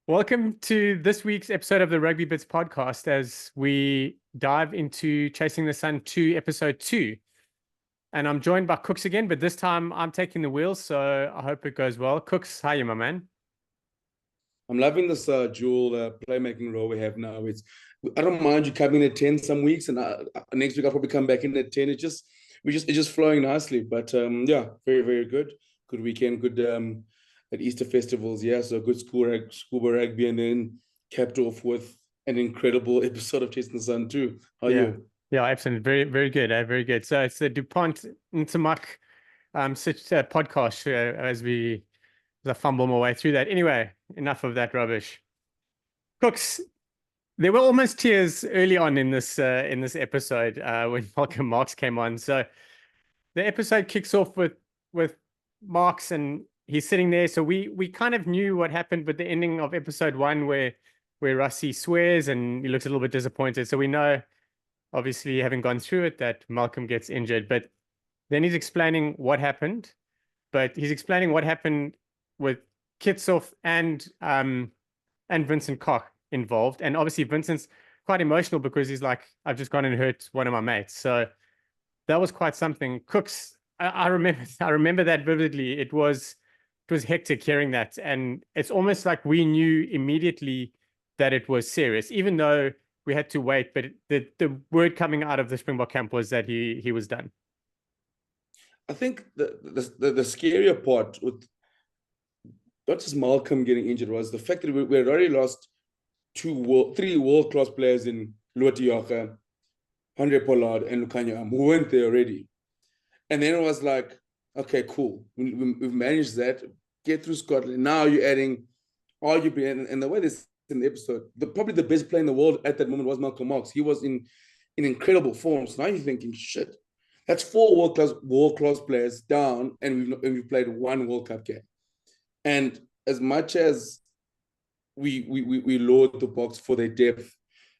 Welcome to this week's episode of the Rugby Bits podcast as we dive into Chasing the Sun 2, episode 2. And I'm joined by Cooks again, but this time I'm taking the wheel, so I hope it goes well. Cooks, how are you, my man? I'm loving this dual playmaking role we have now. I don't mind you coming in at 10 some weeks, and next week I'll probably come back in at 10. It's just flowing nicely. But yeah, very very good. Good weekend. Good at Easter festivals. Yeah, so good scuba rugby, and then capped off with an incredible episode of Chasing the Sun too. How are Yeah. you? Yeah, excellent. Very, very good. Very good. So it's the DuPont Ntamak podcast as I fumble my way through that. Anyway, enough of that rubbish. Cooks, there were almost tears early on in this episode when Malcolm Marx came on. So the episode kicks off with Marx and he's sitting there. So we kind of knew what happened with the ending of episode 1 where Rusty swears and he looks a little bit disappointed. So we know, obviously, having gone through it, that Malcolm gets injured. But then he's explaining what happened. But he's explaining what happened with Kitsoff and Vincent Koch involved. And obviously Vincent's quite emotional because he's like, I've just gone and hurt one of my mates. So that was quite something. Cooks, I remember that vividly. It was hectic hearing that. And it's almost like we knew immediately that it was serious, even though we had to wait. But the word coming out of the Springbok camp was that he was done. I think the scarier part with not just Malcolm getting injured was the fact that we had already lost three world class players in Luatioka, Andre Pollard, and Lukanya who weren't there already. And then it was like, okay, cool. We've managed that. Get through Scotland. Now you're adding arguably, and the way this in the episode, probably the best player in the world at that moment was Malcolm Marx. He was in incredible form. So now you're thinking, shit, that's four world class players down, and we've played one World Cup game. And as much as we load the box for their depth,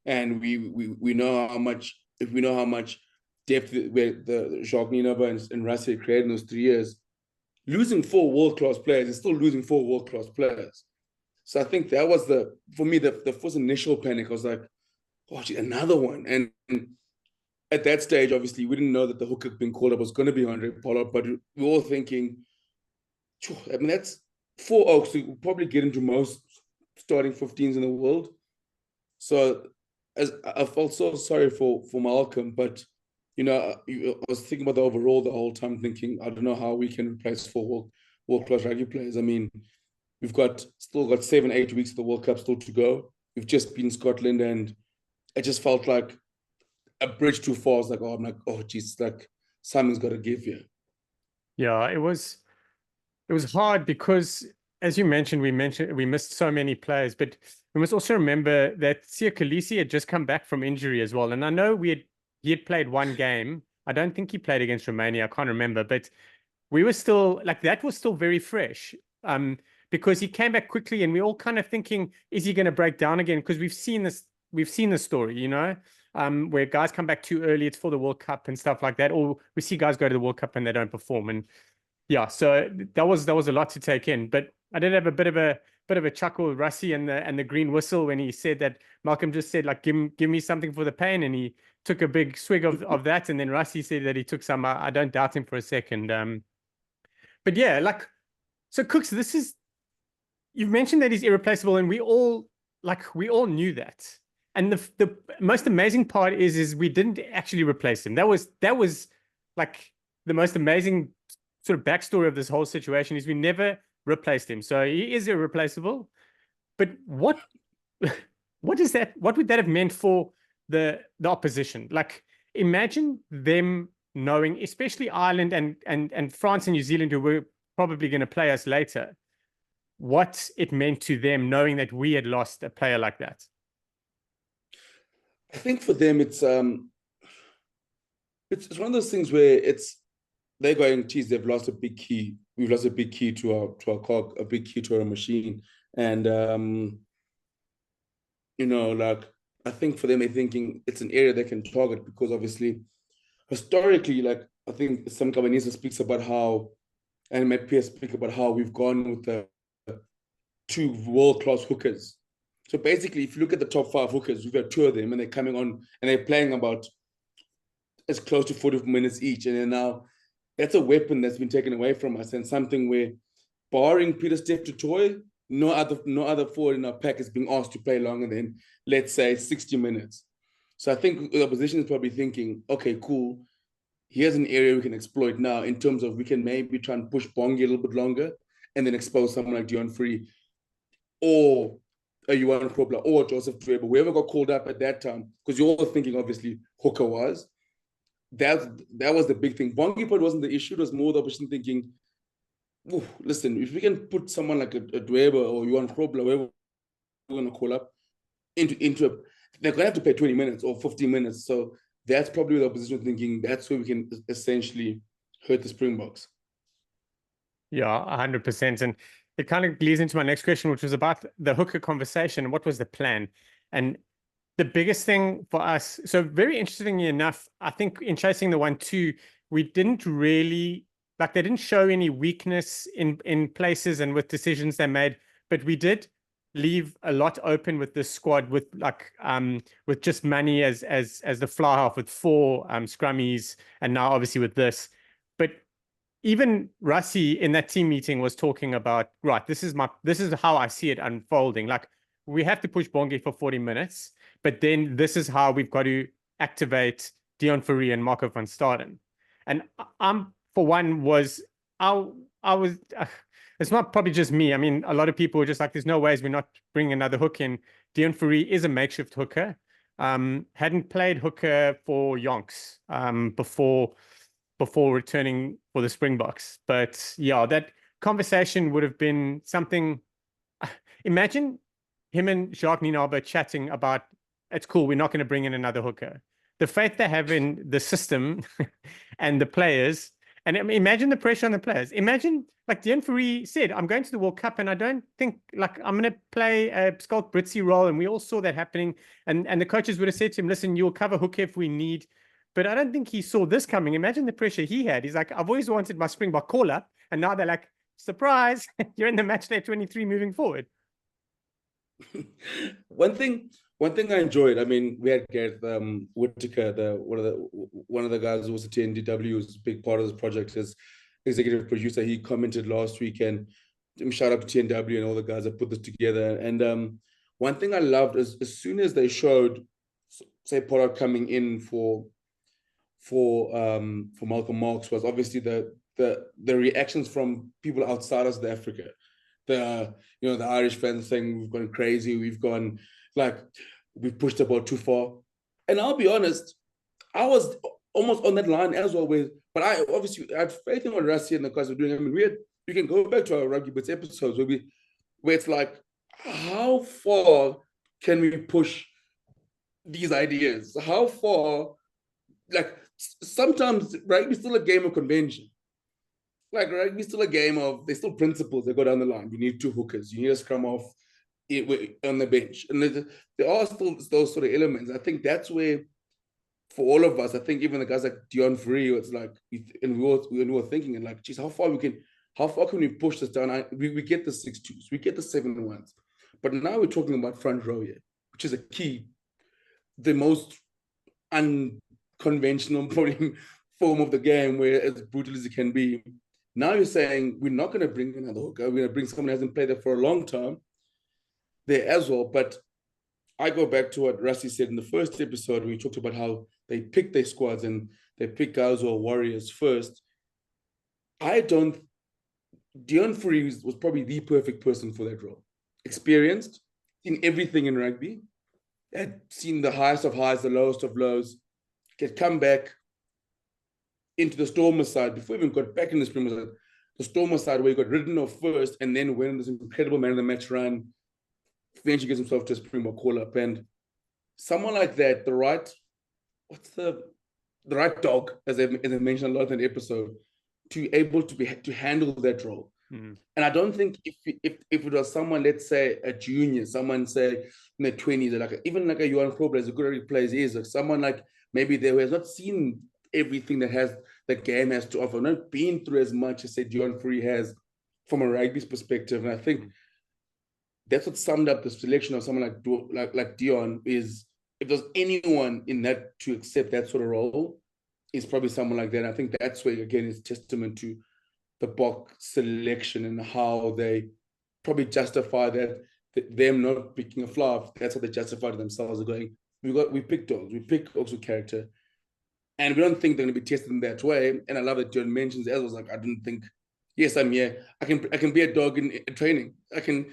and we know how much, if we know how much depth where the Jacques Nienaber and Russell created in those 3 years, losing four world class players is still losing four world class players. So I think that was for me the first initial panic. I was like, oh, gee, another one. And at that stage, obviously, we didn't know that the hooker being called up was going to be Andre Pollard, but we were all thinking, I mean, that's 4 Oaks to probably get into most starting 15s in the world. So as I felt so sorry for Malcolm, but I was thinking about the overall the whole time, thinking I don't know how we can replace four world class rugby players. I mean, we've still got 7-8 weeks of the World Cup still to go. We've just been in Scotland, and it just felt like a bridge too far. It's like, oh, I'm like, oh, geez, like something's got to give here. Yeah, it was hard because, as you mentioned, we missed so many players, but we must also remember that Siya Kolisi had just come back from injury as well. And I know he had played one game. I don't think he played against Romania. I can't remember, but we were still like that was still very fresh. Because he came back quickly and we all kind of thinking, is he going to break down again? Because we've seen this story, where guys come back too early, it's for the World Cup and stuff like that. Or we see guys go to the World Cup and they don't perform. And yeah, so that was a lot to take in. But I did have a bit of a chuckle with Rusty and the green whistle when he said that Malcolm just said, like, give me something for the pain, and he took a big swig of that, and then Rusty said that he took some. I don't doubt him for a second. But yeah, like, so Cooks, you've mentioned that he's irreplaceable, and we all knew that. And the most amazing part is we didn't actually replace him. That was like the most amazing sort of backstory of this whole situation is we never replaced him. So he is irreplaceable. But what what would that have meant for the opposition? Like, imagine them knowing, especially Ireland and France and New Zealand, who were probably going to play us later, what it meant to them knowing that we had lost a player like that. I think for them, it's one of those things where they're going, geez, they've lost a big key. We've lost a big key to our cog, a big key to our machine. And like, I think for them, they're thinking it's an area they can target because obviously historically, like, I think some Cabanese speaks about how, and my peers speak about how we've gone with two world-class hookers. So basically, if you look at the top 5 hookers, we've got 2 of them, and they're coming on and they're playing about as close to 40 minutes each. And then now that's a weapon that's been taken away from us, and something where, barring Pieter-Steph du Toit, no other forward in our pack is being asked to play longer than, let's say, 60 minutes. So I think the opposition is probably thinking, okay, cool. Here's an area we can exploit now in terms of we can maybe try and push Bongi a little bit longer and then expose someone like Deon Fourie or a Johan Kobler or Joseph Dweba, whoever got called up at that time, because you're all thinking, obviously, hooker was. That was the big thing. Bongi part wasn't the issue. It was more the opposition thinking, listen, if we can put someone like a Dweba or Johan Kobler, whoever we're going to call up, they're going to have to play 20 minutes or 15 minutes. So that's probably the opposition thinking that's where we can essentially hurt the Springboks. Yeah, 100%. And it kind of leads into my next question, which was about the hooker conversation. What was the plan? And the biggest thing for us, so very interestingly enough, I think in chasing the 1-2, we didn't really, like, they didn't show any weakness in places and with decisions they made, but we did leave a lot open with this squad, with with just Manny as the fly half, with 4 scrummies, and now obviously with this. But even Rassie in that team meeting was talking about, right, this is how I see it unfolding. Like, we have to push Bongi for 40 minutes, but then this is how we've got to activate Deon Fourie and Marco van Staden. And for one, I was it's not probably just me. I mean, a lot of people were just like, there's no ways we're not bringing another hook in. Deon Fourie is a makeshift hooker. Hadn't played hooker for Yonks before returning for the Springboks. But yeah, that conversation would have been something. Imagine him and Jacques Nienaber chatting about, it's cool, we're not going to bring in another hooker. The faith they have in the system and the players. And imagine the pressure on the players. Imagine, like Deon Fourie said, I'm going to the World Cup and I don't think, like, I'm going to play a Schalk Britsy role. And we all saw that happening. And the coaches would have said to him, listen, you'll cover hooker if we need. But I don't think he saw this coming. Imagine the pressure he had. He's like, I've always wanted my Springbok call-up. And now they're like, surprise, you're in the match day 23 moving forward. One thing I enjoyed, I mean, we had Gareth Whittaker, one of the guys who was at TNDW, who's a big part of this project, as executive producer. He commented last week, and shout out to TNW and all the guys that put this together. And one thing I loved is, as soon as they showed, say, Pollard coming in for Malcolm Marx, was obviously the reactions from people outside of South Africa. The Irish fans saying we've gone crazy, we've pushed the ball too far. And I'll be honest, I was almost on that line as always. But I had faith in what Rassie and the guys were doing. I mean, you can go back to our Rugby Bits episodes where it's like, how far can we push these ideas? How far, like, sometimes rugby's still a game of convention. Like, rugby's still a game of, there's still principles that go down the line. You need 2 hookers. You need a scrum off on the bench. And there are still those sort of elements. I think that's where, for all of us, I think even the guys like Deon Fourie, it's like, and we were thinking, and like, geez, how far can we push this down? We get the 6-2s, we get the 7-1s. But now we're talking about front row here, which is a key, the most unconventional probably form of the game, where as brutal as it can be. Now you're saying we're not going to bring another hooker. We're going to bring someone who hasn't played there for a long time there as well. But I go back to what Rassie said in the first episode when we talked about how they pick their squads and they pick guys who are warriors first. Deon Fourie was probably the perfect person for that role. Experienced in everything in rugby, had seen the highest of highs, the lowest of lows, could come back into the Stormers side before we even got back in the Stormers side. The Stormers side where he got ridden off first and then went on this incredible man of the match run, eventually gets himself to a Springbok call-up. And someone like that, the right dog, as I mentioned a lot in the episode, to able to handle that role. Mm-hmm. And I don't think if it was someone, let's say a junior, someone say in their 20s, like even like a Johan Kobler, as a good rugby player is, like someone like maybe they has not seen everything that the game has to offer, not been through as much as say Deon Fourie has from a rugby's perspective. And I think that's what summed up the selection of someone like Dion. Is if there's anyone in that to accept that sort of role, it's probably someone like that. And I think that's where again is testament to the Bok selection and how they probably justify that them not picking a flaw. That's how they justify to themselves. They're going, we pick dogs, we pick also character, and we don't think they're going to be tested in that way. And I love that John mentions as was like, I didn't think, yes, I'm here. I can be a dog in training. I can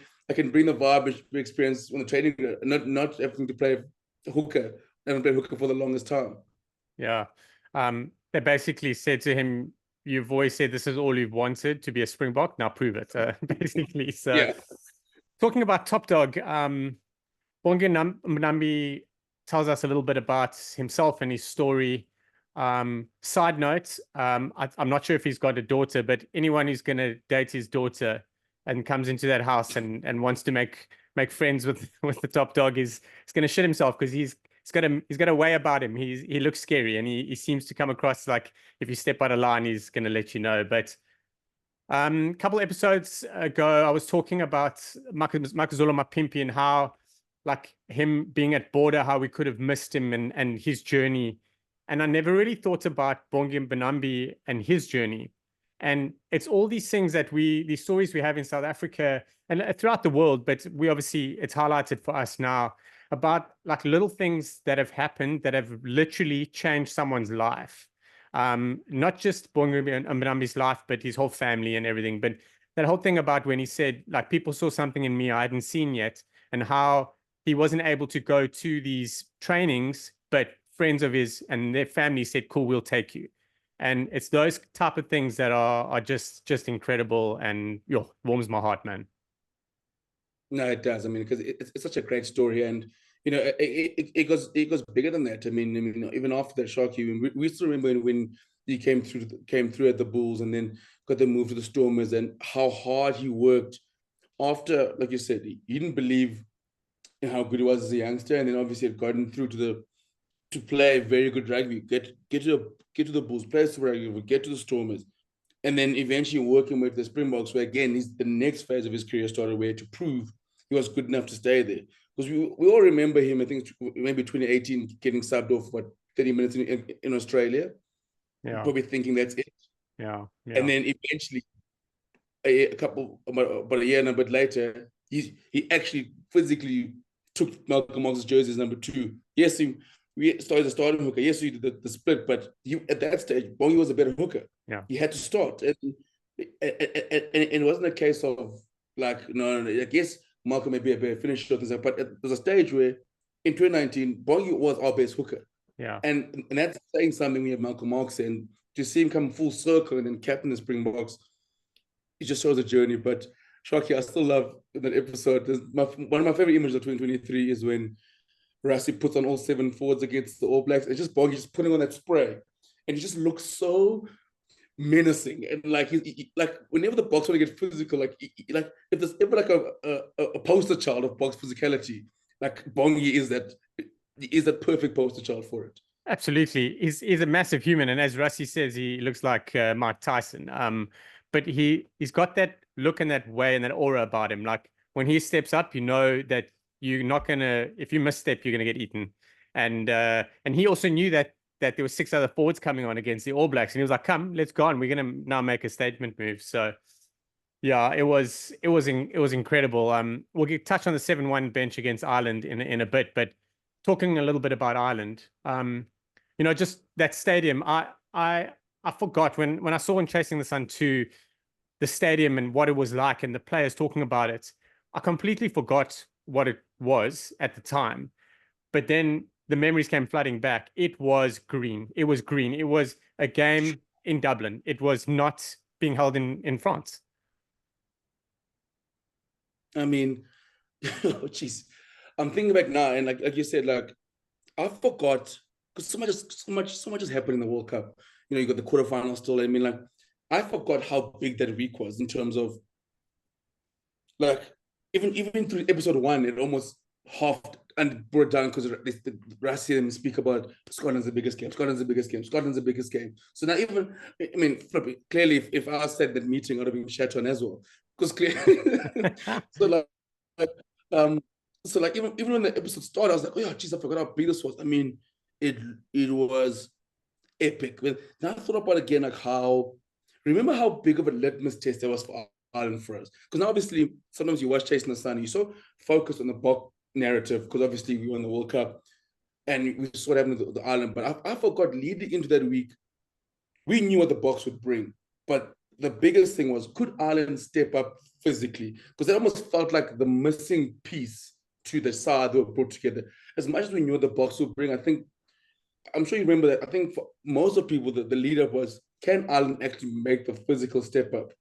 bring the vibe experience on the training, not having to play hooker. I haven't played hooker for the longest time. Yeah. They basically said to him, you've always said this is all you've wanted, to be a Springbok. Now prove it, basically. So Yeah. talking about Top Dog, Bongi Mbonambi tells us a little bit about himself and his story. Side note, I'm not sure if he's got a daughter, but anyone who's going to date his daughter and comes into that house and wants to make friends with the Top Dog is going to shit himself, because he's got a way about him. He looks scary, and he seems to come across like if you step out of line, he's going to let you know. But a couple episodes ago, I was talking about Makazole Mapimpi and how, like, him being at border, how we could have missed him and his journey. And I never really thought about Bongi Mbonambi and his journey. And it's all these things that these stories we have in South Africa and throughout the world, but we obviously, it's highlighted for us now, about like little things that have happened that have literally changed someone's life. Not just Bongi Mbonambi's life, but his whole family and everything. But that whole thing about when he said, like, people saw something in me I hadn't seen yet, and how he wasn't able to go to these trainings, but friends of his and their family said, cool, we'll take you. And it's those type of things that are just incredible, and warms my heart, man. No, it does. I mean, because it's such a great story, and you know, it goes bigger than that. I mean, even after that shock, we still remember when he came through at the Bulls, and then got the move to the Stormers, and how hard he worked after, like you said, he didn't believe in how good he was as a youngster, and then obviously had gotten through to play very good rugby, get to the Bulls, play Super Rugby, get to the Stormers, and then eventually working with the Springboks, where again, the next phase of his career started, where to prove he was good enough to stay there. Because we all remember him, I think maybe 2018, getting subbed off, 30 minutes in Australia. Yeah. Probably thinking that's it. Yeah. And then eventually, about a year and a bit later, he actually physically took Malcolm Marx's jersey as number 2. Yes, he started as a starting hooker. Yes, he did the split, but at that stage, Bongi was a better hooker. Yeah. He had to start. And it wasn't a case of like, no, I guess Malcolm may be a better finisher, but there's a stage where in 2019, Bongi was our best hooker. Yeah. And that's saying something. We have Malcolm Marx, and to see him come full circle and then captain the Springboks, it just shows a journey. But Shoki, I still love that episode. One of my favorite images of 2023 is when Rassie puts on all 7 forwards against the All Blacks. It's just Bongi just putting on that spray, and he just looks so menacing. And like he like whenever the Boks want to get physical, like if there's ever like a poster child of Boks physicality, like Bongi is that perfect poster child for it. Absolutely. He's a massive human. And as Rassie says, he looks like Mike Tyson. But he's got that look and that way and that aura about him. Like when he steps up, you know that you're not going to, if you misstep, you're going to get eaten. And he also knew that there were 6 other forwards coming on against the All Blacks. And he was like, come, let's go on. We're going to now make a statement move. So yeah, it was incredible. We'll touch on the 7-1 bench against Ireland in a bit, but talking a little bit about Ireland, just that stadium. I forgot when I saw in Chasing the Sun 2, the stadium and what it was like and the players talking about it. I completely forgot what it was at the time, but then the memories came flooding back. It was green. It was green. It was a game in Dublin. It was not being held in France. I mean, oh, jeez. I'm thinking back now, and like you said, like I forgot because so much has happened in the World Cup. You got the quarterfinals still. I mean, like I forgot how big that week was in terms of like even through episode 1, it almost halved and brought down because Rassie and speak about Scotland's the biggest game. Scotland's the biggest game. Scotland's the biggest game. So now clearly, if I said that meeting, I'd have been shat on as well because clearly, so like. um, so like even when the episode started, I was like, oh yeah, geez, I forgot how big this was. I mean, it was epic. Then I thought about it again, like remember how big of a litmus test that was for Ireland for us? Because now obviously sometimes you watch Chasing the Sun, you're so focused on the Bok narrative because obviously we won the World Cup and we saw what happened to the Ireland. But I forgot leading into that week, we knew what the Boks would bring. But the biggest thing was, could Ireland step up physically? Because it almost felt like the missing piece to the side that were brought together. As much as we knew what the Boks would bring, I'm sure you remember that. I think for most of people, the lead up was, can Ireland actually make the physical step up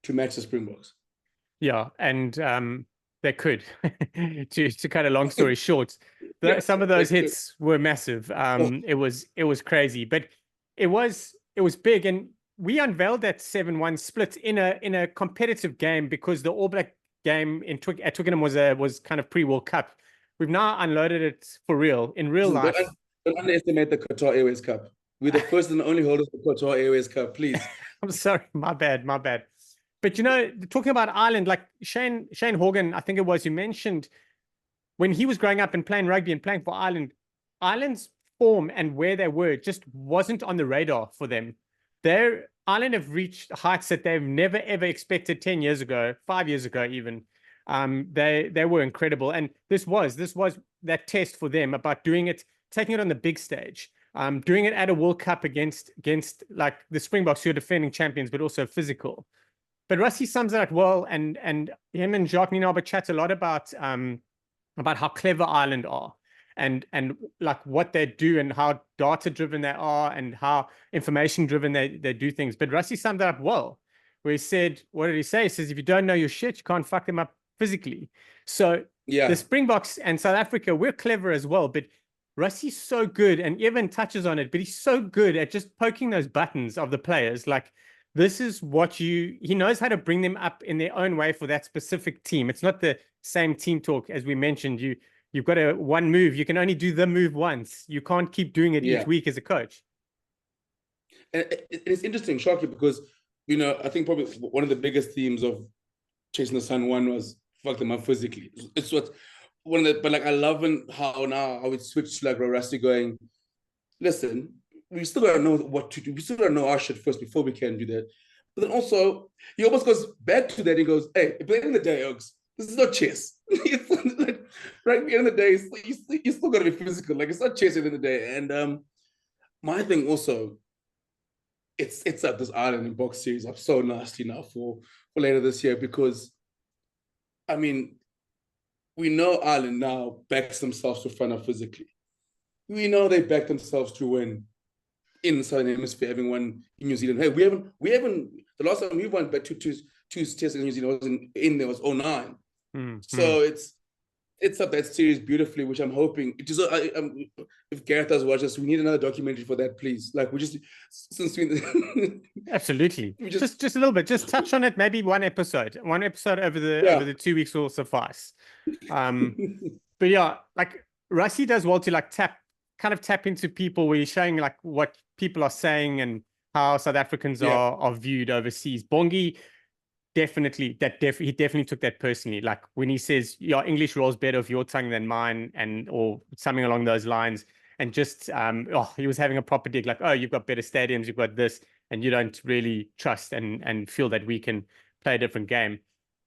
to match the Springboks? Yeah, and they could. To cut a long story short, some of those hits were massive. It was crazy, but it was big, and we unveiled that 7-1 split in a competitive game because the All Black game at Twickenham was kind of pre-World Cup. We've now unloaded it for real in real life. Don't underestimate the Qatar Airways Cup. We're the first and only holders of the Qatar Airways Cup, please. I'm sorry, my bad. But talking about Ireland, like Shane Horgan, I think it was, you mentioned when he was growing up and playing rugby and playing for Ireland, Ireland's form and where they were just wasn't on the radar for them. Ireland have reached heights that they've never ever expected 10 years ago, 5 years ago even. They were incredible, and this was that test for them about doing it, taking it on the big stage, doing it at a World Cup against like the Springboks, who are defending champions, but also physical. But Rusty sums it up well, and him and Jacques Nienaber chat a lot about how clever Ireland are, and like what they do and how data driven they are and how information driven they do things. But Rusty summed it up well, where he said, what did he say? He says, if you don't know your shit, you can't fuck them up physically. So the Springboks and South Africa, we're clever as well, but Rusty's so good, and Evan touches on it, but he's so good at just poking those buttons of the players. Like, this is he knows how to bring them up in their own way for that specific team. It's not the same team talk, as we mentioned. You've got one move. You can only do the move once. You can't keep doing it each week as a coach. And it's interesting, Sharky, because, I think probably one of the biggest themes of Chasing the Sun one was fuck them up physically. It's what but like I love how now I would switch to like Rusty going, listen, we still gotta know what to do. We still gotta know our shit first before we can do that. But then also, he almost goes back to that. He goes, hey, at the end of the day, Oaks, this is not chess. Like, right at the end of the day, you still gotta be physical. Like, it's not chess at the end of the day. And my thing also, it's up this Ireland and Boks series up so nasty now for later this year, because I mean, we know Ireland now backs themselves to front up physically. We know they back themselves to win in the Southern Hemisphere, having won in New Zealand. Hey, we haven't. The last time we won back two tests in New Zealand was in there was 2009. So it's up that series beautifully, which I'm hoping. If Gareth does watch us, we need another documentary for that, please. Like, absolutely, just a little bit, just touch on it. Maybe one episode over the 2 weeks will suffice. But yeah, like Rusty does well to like tap into people where you're showing like what people are saying and how South Africans are viewed overseas. Bongi he definitely took that personally. Like when he says your English rolls better off your tongue than mine, or something along those lines, and just he was having a proper dig, like, oh, you've got better stadiums, you've got this, and you don't really trust and feel that we can play a different game.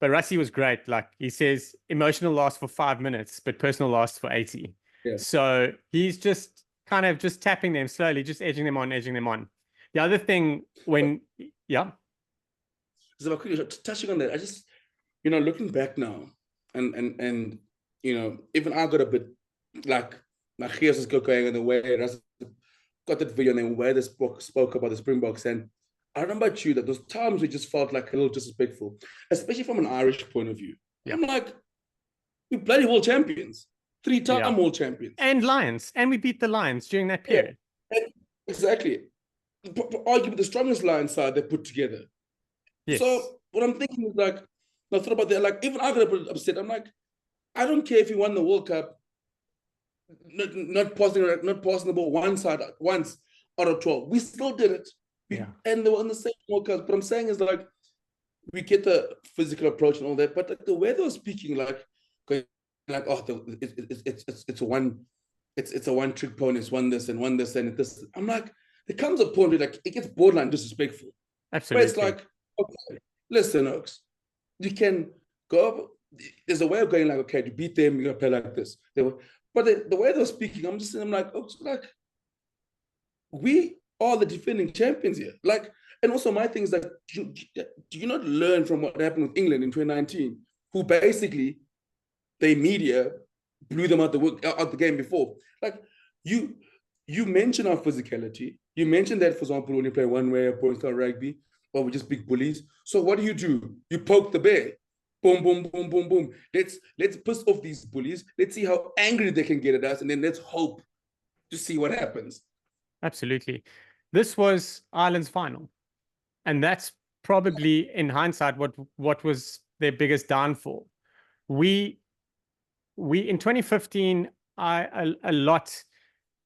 But Rusty was great. Like he says, emotional lasts for 5 minutes, but personal lasts for 80. Yeah. So he's just kind of just tapping them slowly, just edging them on. The other thing So quickly touching on that, I just, looking back now, and even I got a bit like Machias is going in the way got that video and then where this book spoke about the Springboks, and I remember too that those times we just felt like a little disrespectful, especially from an Irish point of view. Yeah. I'm like, we bloody world champions, 3-time world champions, and Lions, and we beat the Lions during that period. Yeah. Exactly, arguably the strongest Lions side they put together. Yes. So what I'm thinking is like, I thought about that. Like even I got upset. I'm like, I don't care if he won the World Cup, not passing the ball once out of 12. We still did it. And they were on the same World Cup. What I'm saying is like, we get the physical approach and all that, but like the way they were speaking, like going like, oh, it's a one trick pony. It's one this and this. I'm like, there comes a point where like it gets borderline disrespectful. Where it's Absolutely. like, okay, listen, Oaks, you can go up. There's a way of going like, okay, to beat them, you're gonna play like this. But the way they're speaking, I'm like, Oaks, like, we are the defending champions here. Like, and also my thing is that do you not learn from what happened with England in 2019, who basically their media blew them out the game before. Like you mentioned our physicality. You mentioned that, for example, when you play one way opponent style rugby, or we just big bullies. So what do? You poke the bear. Boom, boom, boom, boom, boom. Let's piss off these bullies. Let's see how angry they can get at us, and then let's hope to see what happens. Absolutely. This was Ireland's final. And that's probably, in hindsight, what was their biggest downfall. We in 2015,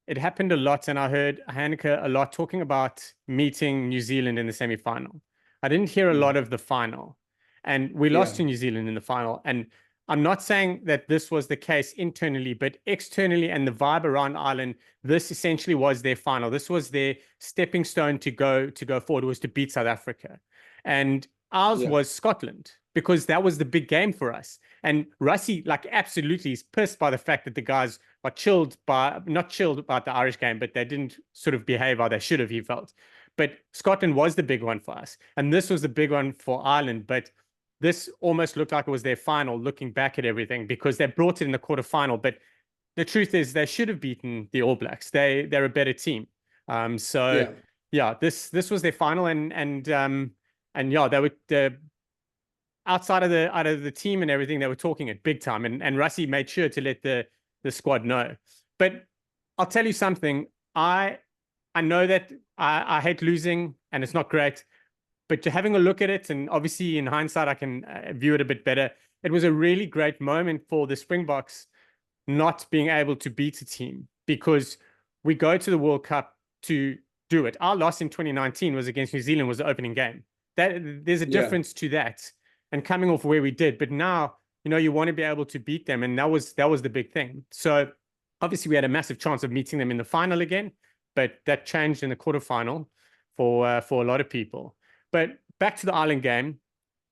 it happened a lot, and I heard Hanneke a lot talking about meeting New Zealand in the semi-final. I didn't hear a lot of the final, and we lost to New Zealand in the final. And I'm not saying that this was the case internally, but externally, and the vibe around Ireland, this essentially was their final. This was their stepping stone to go forward, was to beat South Africa. And ours was Scotland, because that was the big game for us. And Rassie, like, absolutely is pissed by the fact that the guys are not chilled about the Irish game, but they didn't sort of behave how they should have, he felt. But Scotland was the big one for us. And this was the big one for Ireland. But this almost looked like it was their final, looking back at everything, because they brought it in the quarterfinal. But the truth is, they should have beaten the All Blacks. They're a better team. This was their final, and yeah, they were outside of the team and everything. They were talking it big time, and Rassie made sure to let the squad know. But I'll tell you something. I know that I hate losing, and it's not great. But having a look at it, and obviously in hindsight, I can view it a bit better. It was a really great moment for the Springboks not being able to beat a team, because we go to the World Cup to do it. Our loss in 2019 was against New Zealand, was the opening game. There's a difference to that, and coming off where we did. But now, you want to be able to beat them, and that was the big thing. So obviously we had a massive chance of meeting them in the final again, but that changed in the quarterfinal for a lot of people. But back to the Ireland game,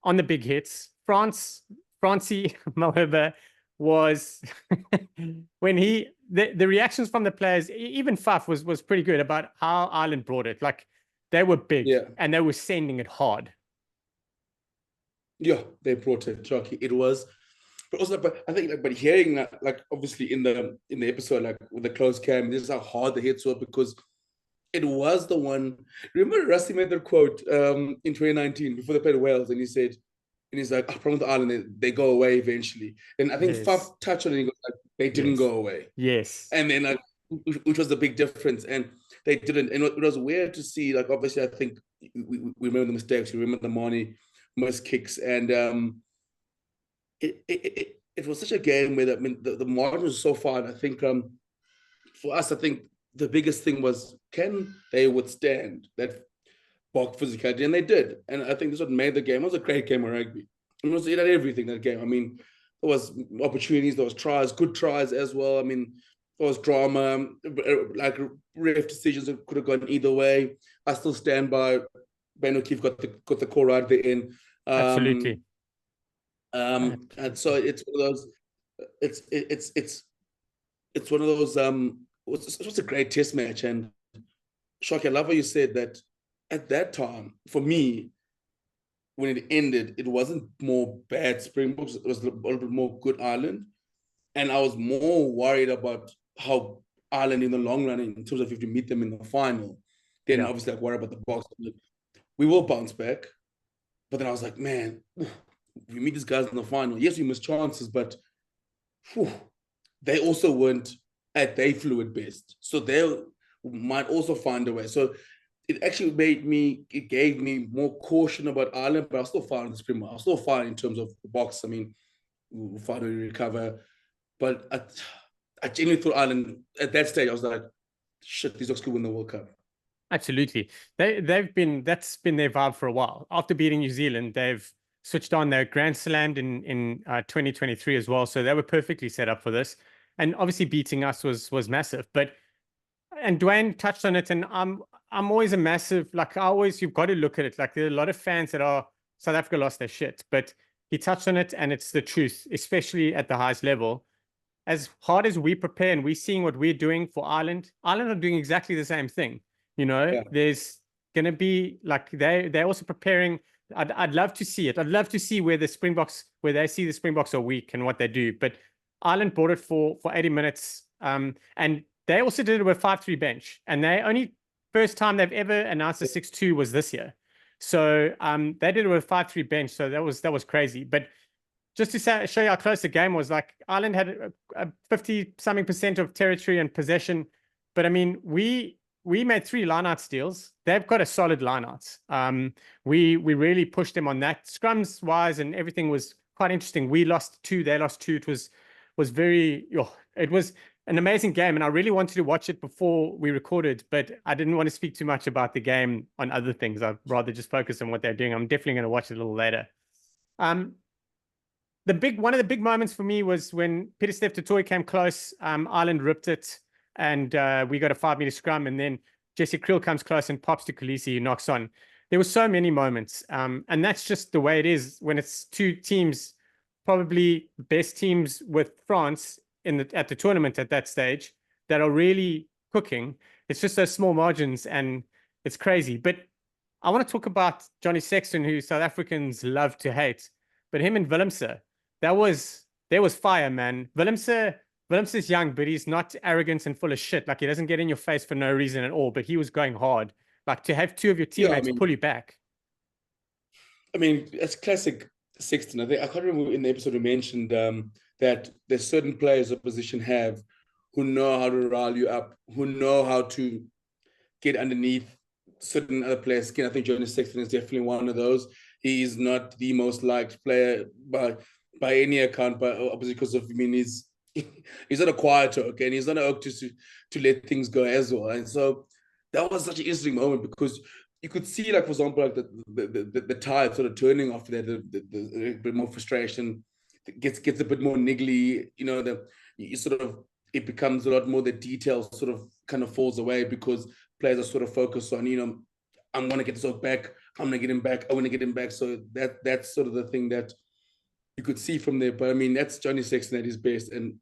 on the big hits, Francie Malherbe was when the reactions from the players, even Faf was pretty good about how Ireland brought it. Like, they were big, and they were sending it hard. Yeah, they brought it, Chucky. It was, but also, but I think, but hearing that, like, obviously in the episode, like with the close cam, this is how hard the hits were, because it was the one. Remember, Rassie made that quote in 2019 before they played Wales, and he said, and he's like, I promise the Ireland, they go away eventually. And I think Faf touched on it, and he goes like, they didn't go away. Yes. And then, like, which was the big difference. And they didn't. And it was weird to see, like, obviously, I think we remember the mistakes, we remember the Marnie missed kicks. And it was such a game where the margin was so far. And I think for us, I think the biggest thing was, can they withstand that Bok physicality? And they did. And I think this is what made the game. It was a great game of rugby. It was everything, that game. I mean, there was opportunities, there was tries, good tries as well. I mean, there was drama, like ref decisions that could have gone either way. I still stand by Ben O'Keefe got the call right there in. Absolutely. And so it's one of those. It's one of those. It was a great test match, and Shock, I love how you said that at that time, for me, when it ended, it wasn't more bad Springboks, it was a little bit more good Ireland. And I was more worried about how Ireland in the long run, in terms of if you meet them in the final, then obviously I worry about the Boks. We will bounce back. But then I was like, man, we meet these guys in the final. Yes, we missed chances, but they also weren't at their fluid best. So they might also find a way. So it actually gave me more caution about Ireland, but I was still fine in the Springbok. I was still fine in terms of the Boks. I mean, we'll finally recover. But I genuinely thought Ireland, at that stage, I was like, shit, these Dogs could win the World Cup. Absolutely. That's been their vibe for a while. After beating New Zealand, they've switched on. They Grand Slammed in 2023 as well, so they were perfectly set up for this. And obviously beating us was massive. But and Dwayne touched on it, and I'm always a massive, like, you've got to look at it. Like, there are a lot of fans that are South Africa lost their shit, but he touched on it, and it's the truth, especially at the highest level. As hard as we prepare and we're seeing what we're doing for Ireland are doing exactly the same thing. Yeah. There's going to be like they're also preparing. I'd love to see it. I'd love to see where they see the Springboks are weak and what they do. But Ireland brought it for 80 minutes. And they also did it with 5-3 bench. And they only first time they've ever announced a 6-2 was this year. So they did it with 5-3 bench. So that was crazy. But just to show you how close the game was, like, Ireland had a 50-something% of territory and possession. But I mean, we made 3 line-out steals. They've got a solid line-out. We really pushed them on that. Scrums wise and everything was quite interesting. We lost 2, they lost 2. It was it was an amazing game, and I really wanted to watch it before we recorded, but I didn't want to speak too much about the game on other things. I'd rather just focus on what they're doing. I'm definitely going to watch it a little later. One of the big moments for me was when Pieter-Steph du Toit came close. Ireland ripped it, and we got a 5-meter scrum, and then Jesse Kriel comes close and pops to Kolisi, who knocks on. There were so many moments, and that's just the way it is when it's 2 teams, probably the best teams with France at the tournament at that stage, that are really cooking. It's just those small margins, and it's crazy. But I want to talk about Johnny Sexton, who South Africans love to hate, but him and Willemse. There was fire, man. Willemse's young, but he's not arrogant and full of shit. Like, he doesn't get in your face for no reason at all, but he was going hard. Like, to have 2 of your teammates pull you back. I mean, it's classic Sexton. I can't remember in the episode we mentioned that there's certain players opposition have who know how to rile you up, who know how to get underneath certain other players' skin. I think Johnny Sexton is definitely one of those. He is not the most liked player by any account, but obviously because of, I mean, he's not a quieter, okay, and he's not an oak to let things go as well. And so that was such an interesting moment, because you could see, like, for example, like the tide sort of turning after that, the bit more frustration, gets a bit more niggly, it becomes a lot more, the detail sort of kind of falls away, because players are sort of focused on, I'm going to get this back, I'm going to get him back, I want to get him back. So that's sort of the thing that you could see from there. But I mean, that's Johnny Sexton at his best, and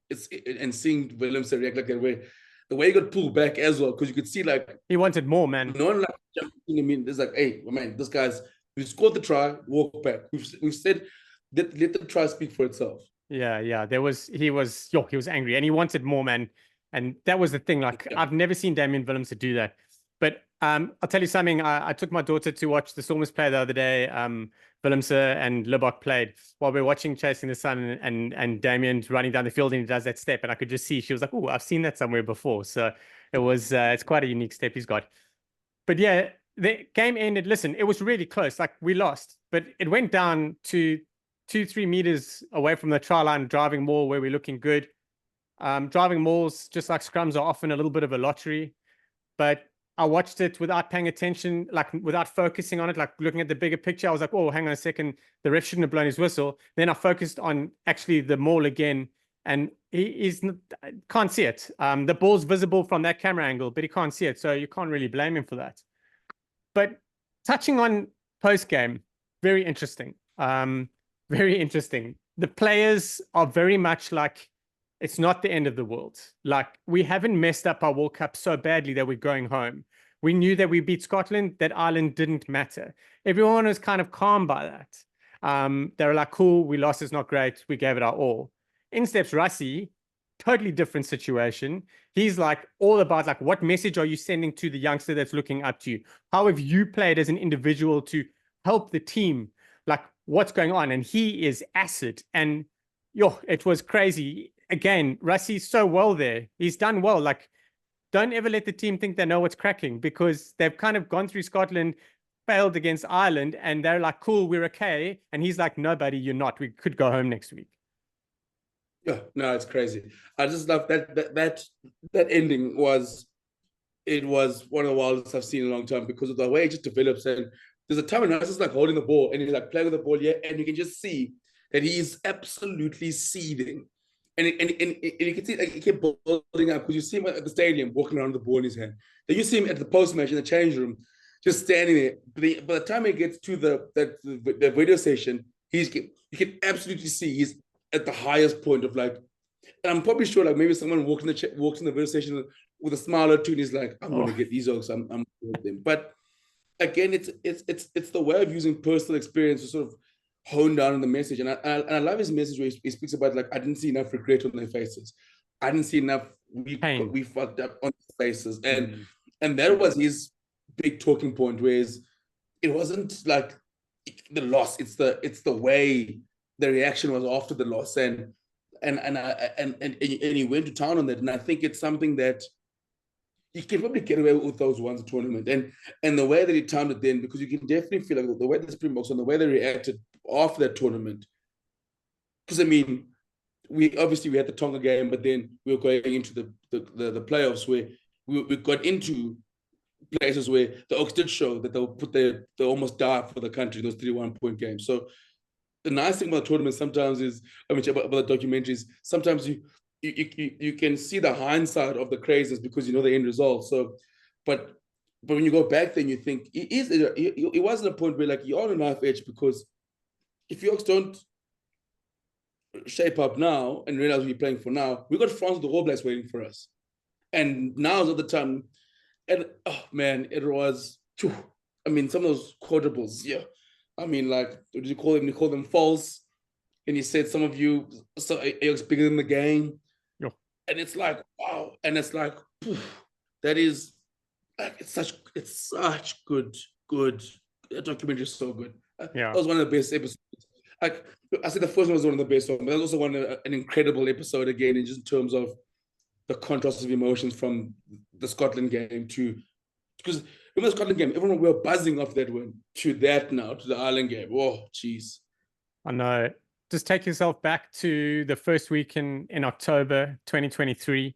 seeing Willemse react like that, where the way he got pulled back as well, because you could see, like, he wanted more, man. No one, like, jumping. I mean, there's like, hey, man, this guy's, we scored the try, walk back. We've said let the try speak for itself. Yeah. He was angry, and he wanted more, man. And that was the thing. Like, I've never seen Damian Willemse do that. But I'll tell you something. I took my daughter to watch the Stormers play the other day. Willemse and Libbok played while we were watching Chasing the Sun, and Damian's running down the field, and he does that step, and I could just see, she was like, oh, I've seen that somewhere before. So it's quite a unique step he's got. But yeah, the game ended. Listen, it was really close. Like, we lost, but it went down to 2-3 meters away from the try line, driving maul, where we're looking good. Driving mauls, just like scrums, are often a little bit of a lottery, but I watched it without paying attention, like, without focusing on it, like, looking at the bigger picture. I was like, oh, hang on a second, the ref shouldn't have blown his whistle. Then I focused on actually the maul again, and he can't see it. The ball's visible from that camera angle, but he can't see it, so you can't really blame him for that. But touching on post-game, very interesting. Very interesting. The players are very much like, it's not the end of the world. Like, we haven't messed up our World Cup so badly that we're going home. We knew that we beat Scotland, that Ireland didn't matter. Everyone was kind of calm by that. They were like, cool, we lost, it's not great, we gave it our all. In steps Rassie, totally different situation. He's like all about, like, what message are you sending to the youngster that's looking up to you? How have you played as an individual to help the team? Like, what's going on? And he is acid. And it was crazy. Again, Rassie's so well there. He's done well. Like, don't ever let the team think they know what's cracking, because they've kind of gone through Scotland, failed against Ireland, and they're like, cool, we're okay. And he's like, no, buddy, you're not. We could go home next week. Yeah, no, it's crazy. I just love that ending was one of the wildest I've seen in a long time, because of the way it just develops, and there's a time when Russ is like holding the ball and he's like playing with the ball here, and you can just see that he is absolutely seething. And you can see like he kept building up because you see him at the stadium walking around with the ball in his hand. Then you see him at the post match in the change room, just standing there. But by the time he gets to the video session, you can absolutely see he's at the highest point of like. And I'm probably sure like maybe someone walks in the video session with a smile or two, and he's like, "I'm going to get these oaks. I'm with them." But again, it's the way of using personal experience to sort of hone down on the message. And I love his message where he speaks about like, I didn't see enough regret on their faces. I didn't see enough we fucked up on their faces. And that was his big talking point, whereas it wasn't like the loss, it's the way the reaction was after the loss. And he went to town on that. And I think it's something that you can probably get away with those ones tournament. And the way that he timed it then, because you can definitely feel like the way the Springboks and the way they reacted after that tournament. Because I mean, we had the Tonga game, but then we were going into the playoffs where we got into places where the Oaks did show that they almost die for the country, those 3-1 point games. So the nice thing about the tournament sometimes is, about the documentaries, sometimes you can see the hindsight of the craziness because you know the end result. So, but when you go back then, you think it was at a point where like you're on a knife edge, because if you don't shape up now and realize we're playing for now, we got France with the All Blacks waiting for us, and now's not the time. And oh man, it was. I mean, some of those quotables, yeah. I mean, like, what did you call them? You call them false, and he said some of you are bigger than the game. And it's like, wow. And it's like, that is like, it's such good that documentary is so good. That was one of the best episodes. Like I said, the first one was one of the best ones, but that was also an incredible episode again, in just in terms of the contrast of emotions from the Scotland game because in the Scotland game, everyone were buzzing off that win, to that now, to the Ireland game. Oh, jeez. I know. Just take yourself back to the first week in October 2023.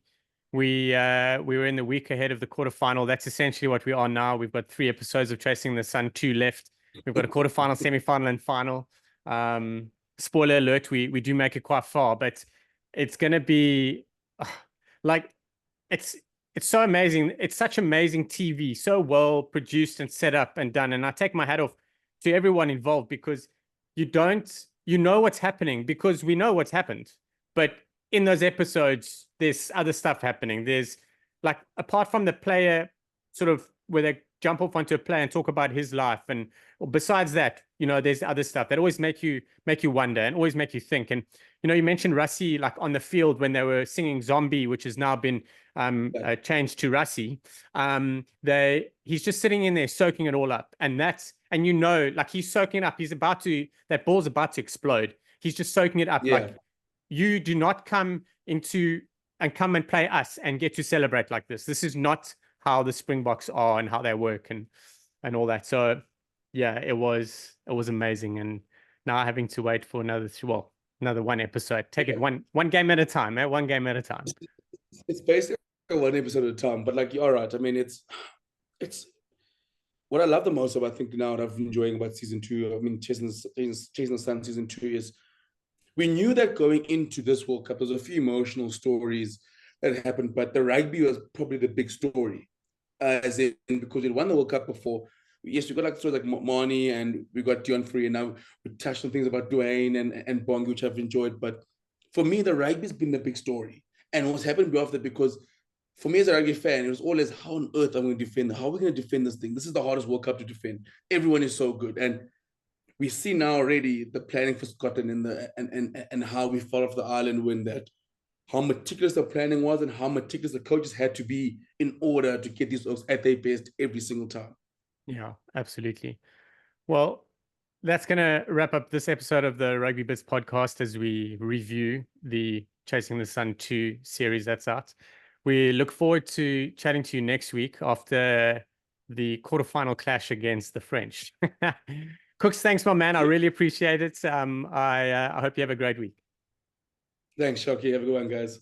We were in the week ahead of the quarterfinal. That's essentially what we are now. We've got 3 episodes of Chasing the Sun, 2 left. We've got a quarterfinal, semi-final, and final. Spoiler alert: we do make it quite far, but it's going to be like it's so amazing. It's such amazing TV, so well produced and set up and done. And I take my hat off to everyone involved, because you know what's happening because we know what's happened. But in those episodes, there's other stuff happening. There's like, apart from the player sort of where they jump off onto a player and talk about his life, and besides that, you know, there's other stuff that always make you wonder and always make you think. And, you know, you mentioned Rassie, like on the field when they were singing Zombie, which has now been changed to Rassie. He's just sitting in there soaking it all up. And you know, like he's soaking it up. That ball's about to explode. He's just soaking it up. Yeah. Like, you do not come and play us and get to celebrate like this. This is not how the Springboks are and how they work and all that. So yeah, it was amazing. And now having to wait for another one episode. Take it one game at a time, man. One game at a time. It's basically one episode at a time. But like, you're right. I mean, it's what I love the most about, I think, now that I've been enjoying about season 2. I mean, Chasing the Sun season 2 is, we knew that going into this World Cup, there's a few emotional stories that happened, but the rugby was probably the big story, as in, because we won the World Cup before. Yes, we got like stories like Marnie, and we got Deon Free, and now we touched on things about Dwayne and Bongi, which I've enjoyed. But for me, the rugby's been the big story, and what's happened after, because for me as a rugby fan, it was always, how on earth am I going to defend? How are we going to defend this thing? This is the hardest World Cup to defend. Everyone is so good, and we see now already the planning for Scotland and how we fell off the Ireland win, that how meticulous the planning was and how meticulous the coaches had to be in order to get these Oaks at their best every single time. Yeah, absolutely. Well, that's going to wrap up this episode of the Rugby Bits podcast as we review the Chasing the Sun 2 series that's out. We look forward to chatting to you next week after the quarterfinal clash against the French. Cooks, thanks, my man. I really appreciate it. I hope you have a great week. Thanks, Shoki. Have a good one, guys.